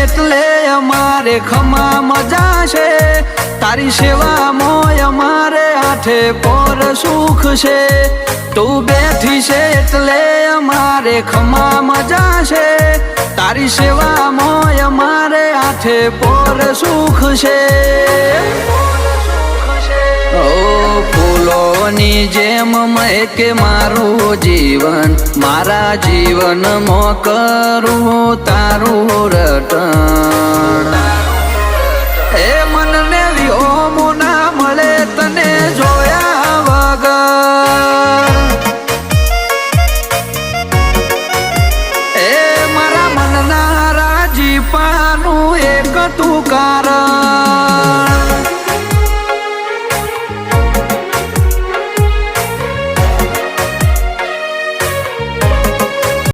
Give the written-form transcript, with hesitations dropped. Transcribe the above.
એટલે અમારે ખમા મજા છે, તારી સેવા મોય અમારે આઠે પર સુખ છે, તું બેઠી છે એટલે અમારે ખમા મજા છે, તારી સેવા મોય અમારે આઠે પર સુખ છે। ઓ ફૂલોની જેમ મહેકે મારું જીવન, મારા જીવનમાં કરું તારું રટણ। એ મનને વિહોમો ના મળે તને જોયા વગર, એ મારા મનના રાજીપાનું એક તું કારણ।